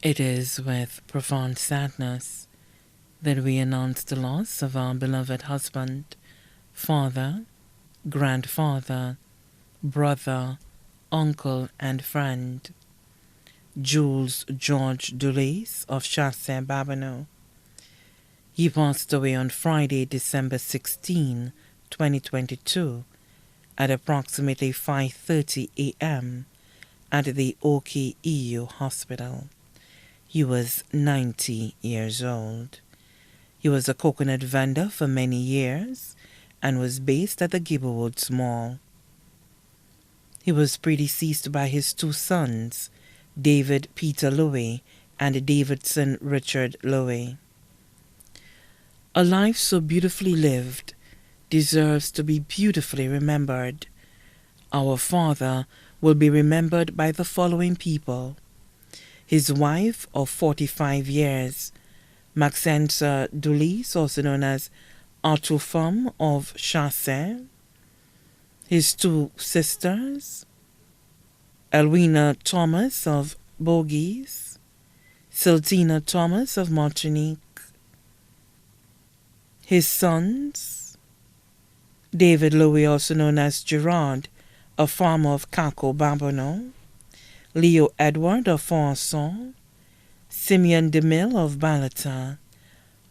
It is with profound sadness that we announce the loss of our beloved husband, father, grandfather, brother, uncle, and friend, Jules George Dulice of Chassé, Babonneau. He passed away on Friday, December 16, 2022, at approximately 5:30 a.m. at the Oki EU Hospital. He was 90 years old. He was a coconut vendor for many years and was based at the Gibberwoods Mall. He was predeceased by his two sons, David Peter Louis and Davidson Richard Louis. A life so beautifully lived deserves to be beautifully remembered. Our father will be remembered by the following people: his wife of 45 years, Maxence Dulice, also known as Artufam of Chassé, his two sisters, Elwina Thomas of Bogies, Siltina Thomas of Martinique, his sons, David Louis, also known as Gerard, a farmer of Caco, Babonneau, Leo Edward of Fonson, Simeon DeMille of Balata,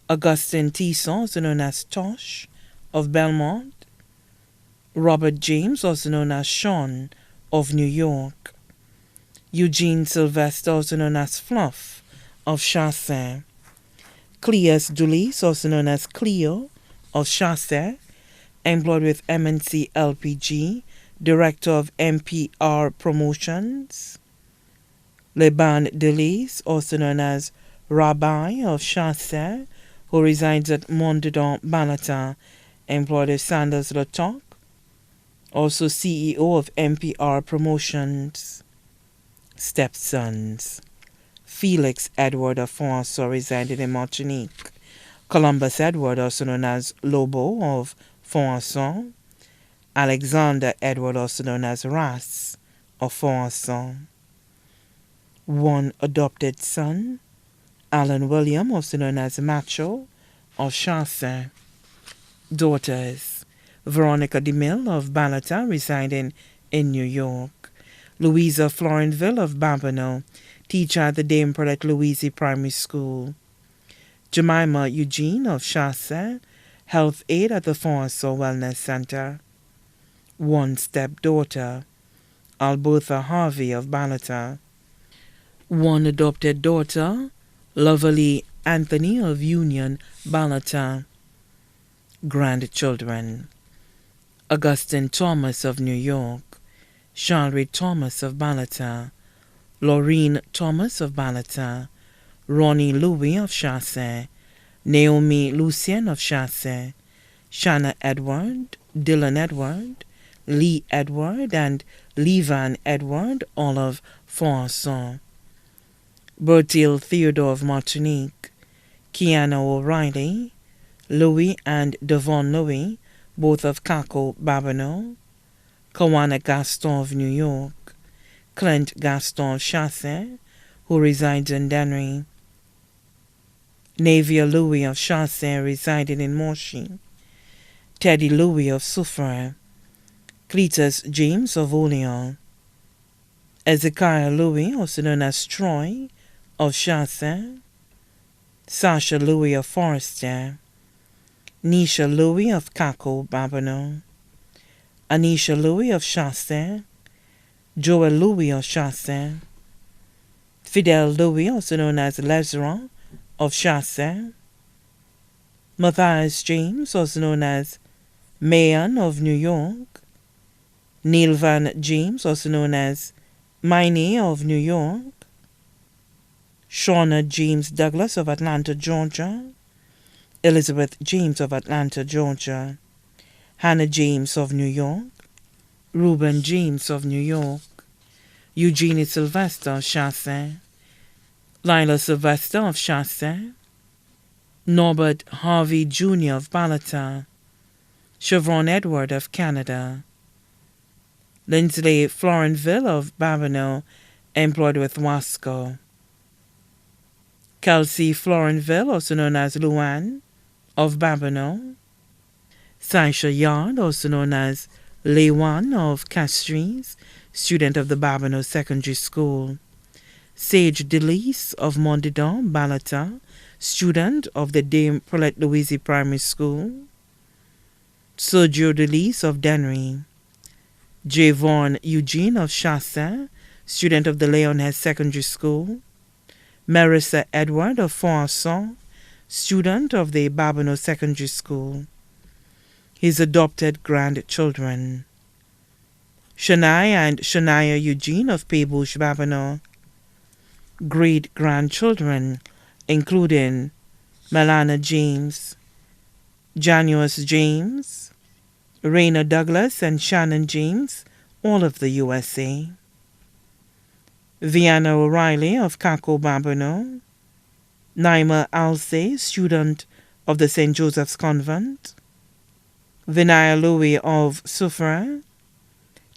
Augustin Tisson, also known as Tosh, of Belmont, Robert James, also known as Sean, of New York, Eugene Sylvester, also known as Fluff, of Chassé, Cleus Dulice, also known as Cleo, of Chassé, employed with MNC LPG, Director of MPR Promotions, Leban Dulice, also known as Rabbi of Chassé, who resides at Mondadon, Balata, employed with Sanders Latoc, also CEO of MPR Promotions. Stepsons: Felix Edward of Fonso, resided in Martinique, Columbus Edward, also known as Lobo of Fonson, Alexander Edward, also known as Ras, of Fonson. One adopted son, Alan William, also known as Macho, of Chassé. Daughters: Veronica DeMille of Balata, residing in New York, Louisa Florenville of Babonneau, teacher at the Dame Paulette Louise Primary School, Jemima Eugene of Chassé, health aide at the Fonso Wellness Center. One stepdaughter, Albertha Harvey of Balata. One adopted daughter, Loverly Anthony of Union, Balata. Grandchildren: Augustine Thomas of New York, Charlotte Thomas of Balata, Laureen Thomas of Balata, Ronnie Louis of Chassé, Naomi Lucien of Chassé, Shanna Edward, Dylan Edward, Lee Edward, and Levan Edward, all of Fonson. Bertil Theodore of Martinique, Kiana O'Reilly, Louis and Devon Louis, both of Caco, Babonneau, Kawana Gaston of New York, Clint Gaston of Chassé, who resides in Dennery, Navia Louis of Chassé, residing in Monchy, Teddy Louis of Soufrière, Cletus James of Olean, Ezekiah Louis, also known as Troy, of Chassé, Sasha Louis of Forestier, Nisha Louis of Caco, Babonneau, Anisha Louis of Chassé, Joel Louis of Chassé, Fidel Louis, also known as Lezeron, of Chassé, Matthias James, also known as Mayan, of New York, Neil Van James, also known as Miney, of New York, Shauna James Douglas of Atlanta, Georgia, Elizabeth James of Atlanta, Georgia, Hannah James of New York, Reuben James of New York, Eugenie Sylvester of Chassé, Lila Sylvester of Chassé, Norbert Harvey Jr. of Balata, Chevron Edward of Canada, Lindsley Florenville of Babonneau, employed with Wasco, Kelsey Florenville, also known as Luann, of Babonneau. Saisha Yard, also known as Lewan of Castries, student of the Babonneau Secondary School. Sage Dulice of Mondidon, Balata, student of the Dame Paulette Louise Primary School. Sergio Dulice of Dennery. Javon Eugene of Chassin, student of the Leonhead Secondary School. Marissa Edward of Foisson, student of the Babonneau Secondary School. His adopted grandchildren. Shania and Shania Eugene of Paybouche, Babonneau. Great-grandchildren, including Melana James, Januous James, Raina Douglas and Shannon James, all of the USA. Vienna O'Reilly of Kako, Babonneau. Naima Alce, student of the St. Joseph's Convent. Vinaya Louis of Soufrière.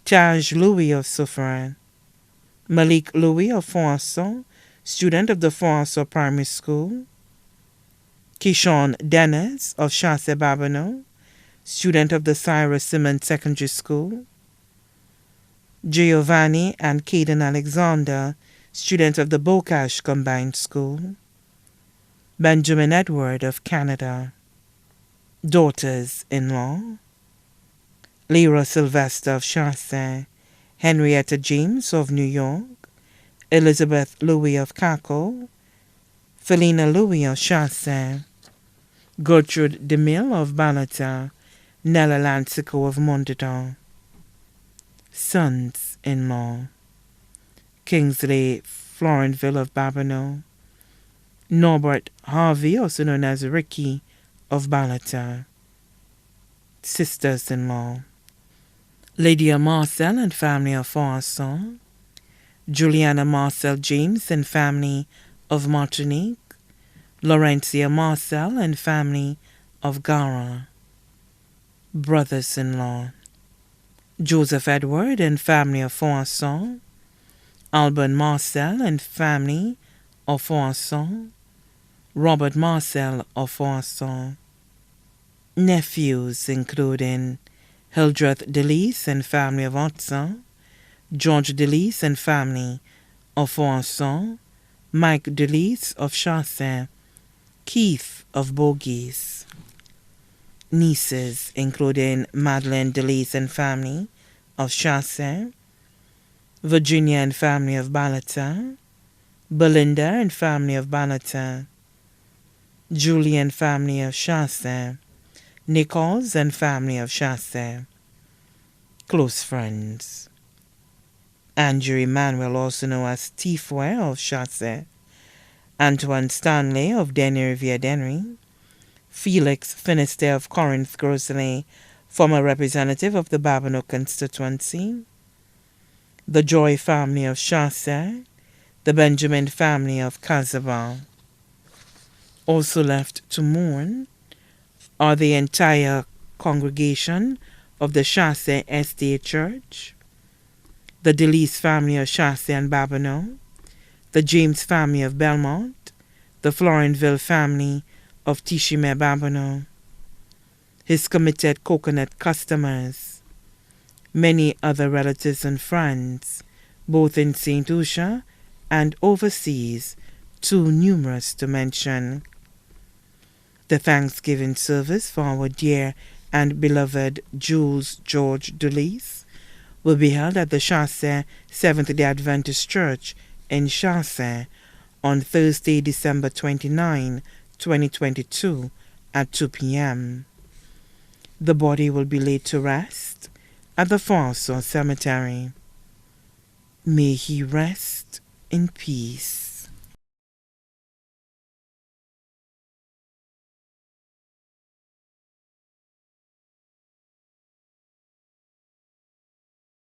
Taj Louis of Soufrière. Malik Louis of Foisson, student of the Foisson Primary School. Kishon Dennis of Chasse Babonneau, student of the Cyrus Simmons Secondary School. Giovanni and Caden Alexander, students of the Bocage Combined School. Benjamin Edward of Canada. Daughters-in-law. Lyra Sylvester of Chassin, Henrietta James of New York, Elizabeth Louis of Kako, Felina Louis of Chassin, Gertrude DeMille of Balata, Nella Lancico of Mondidon. Sons-in-law. Kingsley Florenville of Babonneau. Norbert Harvey, also known as Ricky, of Balata. Sisters-in-law. Lydia Marcel and family of Foisson. Juliana Marcel James and family of Martinique. Laurentia Marcel and family of Gara. Brothers-in-law. Joseph Edward and family of Foisson. Alban Marcel and family of Foisson. Robert Marcel of Foisson. Nephews including Hildreth Dulice and family of Otson, George Dulice and family of Foisson, Mike Dulice of Chassin, Keith of Bogies. Nieces including Madeleine Dulice and family of Chassin, Virginia and family of Balata, Belinda and family of Balata, Julie and family of Chassin, Nichols and family of Chassin. Close friends. Andrew Emmanuel, also known as Tifoué of Chassin. Antoine Stanley of Dennery via Dennery. Felix Finisterre of Corinth Grosley, former representative of the Babonneau constituency. The Joy family of Chassin. The Benjamin family of Casaubon. Also left to mourn are the entire congregation of the Chassin Estate Church, the Dulice family of Chassin and Babonneau, the James family of Belmont, the Florenville family of Tichime Babonneau, his committed coconut customers, many other relatives and friends, both in St. Lucia and overseas, too numerous to mention. The Thanksgiving service for our dear and beloved Jules George Dulice will be held at the Chassin Seventh-day Adventist Church in Chassin on Thursday, December 29, 2022 at 2 p.m. The body will be laid to rest at the Foisson Cemetery. May he rest in peace.